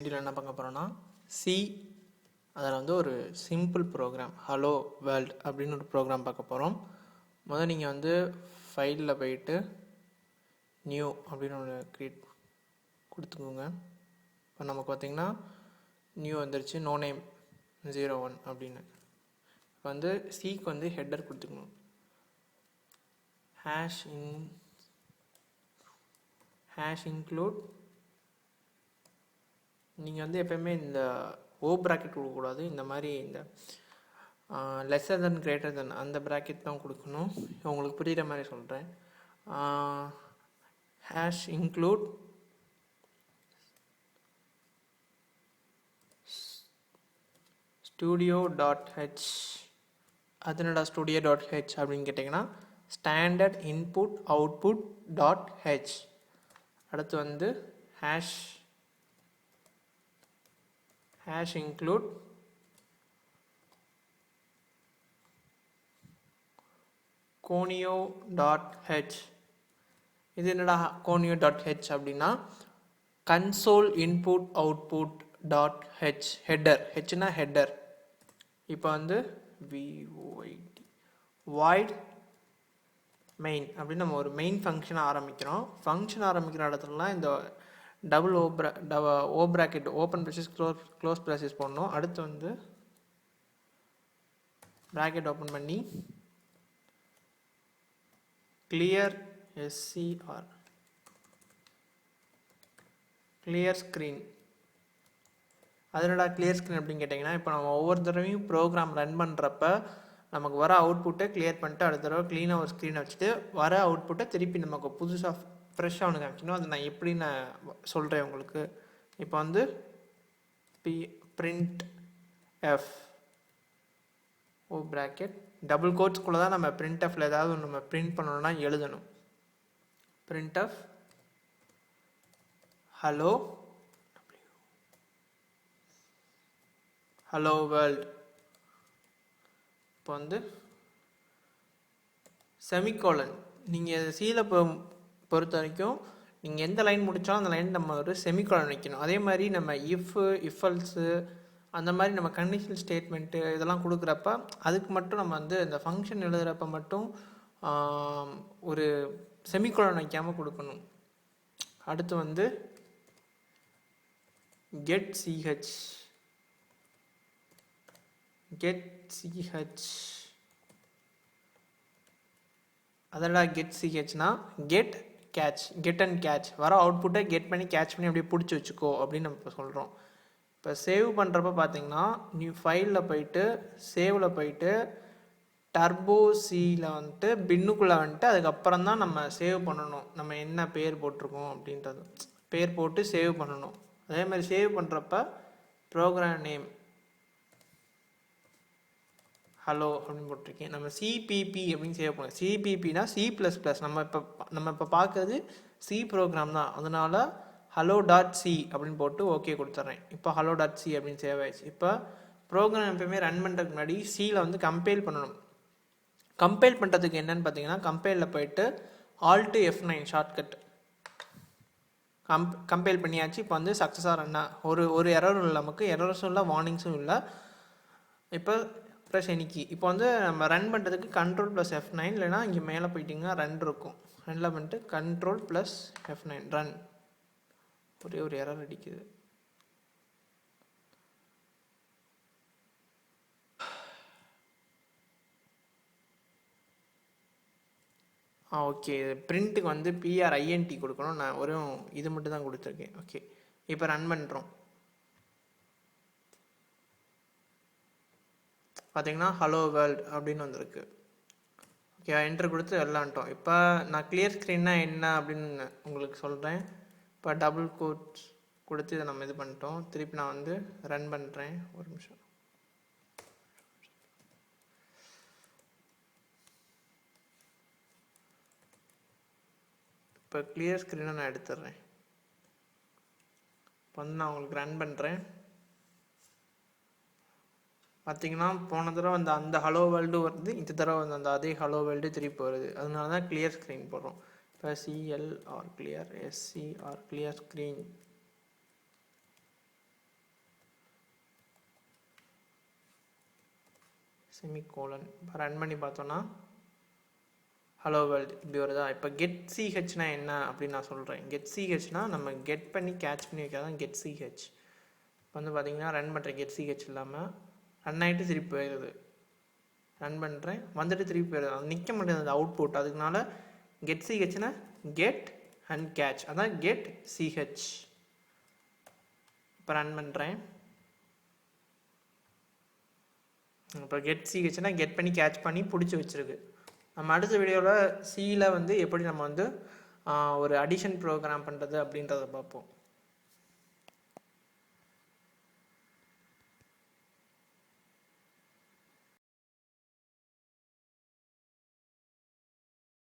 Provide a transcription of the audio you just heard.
வீடியோவில் என்ன பார்க்க போகிறோன்னா சி அதில் வந்து ஒரு சிம்பிள் ப்ரோக்ராம் ஹலோ வேர்ல்ட் அப்படின்னு ஒரு ப்ரோக்ராம் பார்க்க போகிறோம். முதல் நீங்கள் வந்து ஃபைலில் போயிட்டு நியூ அப்படின்னு ஒன்று க்ரியேட் கொடுத்துக்கோங்க. இப்போ நமக்கு பார்த்திங்கன்னா நியூ வந்துருச்சு, நோ நேம் 01 அப்படின்னு. இப்போ வந்து சிக்கு வந்து ஹெட்டர் கொடுத்துக்கணும். Hash include. நீங்கள் வந்து எப்போயுமே இந்த ஓ ப்ராக்கெட் கொடுக்கக்கூடாது, இந்த மாதிரி இந்த லெஸ்ஸர் தென் கிரேட்டர் தென் அந்த ப்ராக்கெட் தான் கொடுக்கணும். உங்களுக்கு புரிகிற மாதிரி சொல்கிறேன். Hash include studio.h. அதனோட studio.h அப்படின்னு கேட்டிங்கன்னா standard input output dot h. அடுத்து வந்து ஹேஷ் இன்க்ளூட் conio.h. இது என்னடா conio.h அப்படின்னா console input output dot h. Header, ஹெச்னா ஹெட்டர். இப்போ வந்து void மெயின் அப்படின்னு நம்ம ஒரு மெயின் ஃபங்க்ஷன் ஆரம்பிக்கிறோம். ஃபங்க்ஷன் ஆரம்பிக்கிற இடத்துலலாம் இந்த டபுள் ஓ bracket open braces close braces போடணும். அடுத்து வந்து ப்ராக்கெட் ஓப்பன் பண்ணி கிளியர் SCR கிளியர் ஸ்க்ரீன். அதனோட கிளியர் ஸ்க்ரீன் அப்படின்னு கேட்டிங்கன்னா இப்போ நம்ம ஒவ்வொரு தடவையும் ப்ரோக்ராம் ரன் பண்ணுறப்ப நமக்கு வர அவுட்புட்டை கிளியர் பண்ணிட்டு அடுத்த தடவை க்ளீனாக ஒரு ஸ்க்ரீனை வச்சுட்டு வர அவுட்புட்டை திருப்பி நமக்கு புதுசாக ஃப்ரெஷ்ஷாக ஒன்று காமிக்கணும். அது நான் எப்படி நான் சொல்கிறேன் உங்களுக்கு. இப்போ வந்து printf ஓ ப்ராக்கெட் டபுள் கோட்ஸ்குள்ளே தான் நம்ம printfல ஏதாவது ஒன்று நம்ம பிரிண்ட் பண்ணணும்னா எழுதணும். printf hello world. இப்போ வந்து செமிகோலன். நீங்கள் சீல பொறுத்த வரைக்கும் நீங்கள் எந்த லைன் முடித்தாலும் அந்த லைன் நம்ம ஒரு செமிகோலன் வைக்கணும். அதே மாதிரி நம்ம இஃப்எல்ஸு அந்த மாதிரி நம்ம கண்டிஷனல் ஸ்டேட்மெண்ட்டு இதெல்லாம் கொடுக்குறப்ப அதுக்கு மட்டும் நம்ம வந்து இந்த ஃபங்க்ஷன் எழுதுகிறப்ப மட்டும் ஒரு செமிகோலன் வைக்காமல் கொடுக்கணும். அடுத்து வந்து கெட் சிஹெச் அதோட கெட் சிஹெச்னா கெட் அண்ட் கேட்ச். வர அவுட்புட்டை கெட் பண்ணி கேட்ச் பண்ணி அப்படியே பிடிச்சி வச்சுக்கோ அப்படின்னு நம்ம இப்போ சொல்கிறோம். இப்போ சேவ் பண்ணுறப்ப பார்த்தீங்கன்னா நியூ ஃபைலில் போயிட்டு சேவில் போயிட்டு டர்போ சியில் வந்துட்டு பின்னுக்குள்ளே வந்துட்டு அதுக்கப்புறம் தான் நம்ம சேவ் பண்ணணும். நம்ம என்ன பேர் போட்டிருக்கோம் அப்படின்றது பேர் போட்டு சேவ் பண்ணணும். அதே மாதிரி சேவ் பண்ணுறப்ப ப்ரோக்ராம் நேம் ஹலோ அப்படின்னு போட்டிருக்கேன். நம்ம சிபிபி அப்படின்னு சேவ் பண்ணோம். சிபிபினா C++. நம்ம இப்போ பார்க்குறது சி ப்ரோக்ராம் தான். அதனால் hello.c அப்படின்னு போட்டு ஓகே கொடுத்துட்றேன். இப்போ hello.c அப்படின்னு சேவ் ஆயிடுச்சு. இப்போ ப்ரோக்ராம் எப்பயுமே ரன் பண்ணுறதுக்கு முன்னாடி சியில் வந்து கம்பைல் பண்ணணும். கம்பைல் பண்ணுறதுக்கு என்னென்னு பார்த்தீங்கன்னா கம்பைலில் போயிட்டு Alt F9 ஷார்ட்கட் கம்பைல் பண்ணியாச்சு. இப்போ வந்து சக்ஸஸாக ரன்னா ஒரு எரரும் இல்லை, நமக்கு எரர்ஸும் இல்லை, வார்னிங்ஸும் இல்லை. இப்போ ப்ளஸ் எனிக்கி இப்போ வந்து நம்ம ரன் பண்ணுறதுக்கு Ctrl+F9 இல்லைனா இங்கே மேலே போயிட்டிங்கன்னா ரன் இருக்கும். ரன்னில் பண்ணிட்டு Ctrl+F9 ரன். ஒரே ஒரு எரர் அடிக்குது. ஓகே, பிரிண்ட்டுக்கு வந்து PRINT கொடுக்கணும். நான் ஒரு இது மட்டும் தான் கொடுத்துருக்கேன். ஓகே, இப்போ ரன் பண்ணுறோம். பார்த்தீங்கன்னா ஹலோ வேர்ல்ட் அப்படின்னு வந்திருக்கு. ஓகே, என்ட்ரு கொடுத்து விளாண்டோம். இப்போ நான் கிளியர் ஸ்க்ரீன்னா என்ன அப்படின்னு உங்களுக்கு சொல்கிறேன். இப்போ டபுள் கோட்ஸ் கொடுத்து இதை நம்ம இது பண்ணிட்டோம். திருப்பி நான் வந்து ரன் பண்ணுறேன். ஒரு நிமிஷம். இப்போ கிளியர் ஸ்க்ரீனை நான் எடுத்துடுறேன். இப்போ வந்து நான் உங்களுக்கு ரன் பண்ணுறேன். பார்த்திங்கன்னா போன தடவை அந்த ஹலோ வேர்ல்டு வருது, இந்த தடவை அந்த அதே ஹலோ வேர்ல்டு திருப்பி வருது. அதனால தான் கிளியர் ஸ்க்ரீன் போடுறோம். இப்போ CLR clear SCR clear screen. Semicolon. இப்போ ரன் பண்ணி பார்த்தோன்னா ஹலோ வேர்ல்டு இப்படி வருதா. இப்போ கெட் சிஹெச்னா என்ன அப்படின்னு நான் சொல்கிறேன். கெட் சிஹெச்னா நம்ம கெட் பண்ணி கேட்ச் பண்ணி வைக்காதான் கெட் சிஹெச். இப்போ வந்து பார்த்தீங்கன்னா ரன் பண்ணுறேன் கெட் சிஹெச் இல்லாமல், ரன் ஆகிட்டு திருப்பி போயிடுது. ரன் பண்ணுறேன் வந்துட்டு திருப்பி போயிடுது. அது நிற்க மாட்டேங்குது அந்த அவுட்புட். அதுக்குனால கெட் சிஹெச்னா கெட் அண்ட் கேட்ச், அதான் கெட் சிஹெச். இப்போ ரன் பண்ணுறேன். இப்போ கெட் சிஹெச்னா கெட் பண்ணி கேட்ச் பண்ணி பிடிச்சி வச்சுருக்கு. நம்ம அடுத்த வீடியோவில் சியில் வந்து எப்படி நம்ம வந்து ஒரு அடிஷன் ப்ரோக்ராம் பண்ணுறது அப்படின்றத பார்ப்போம்.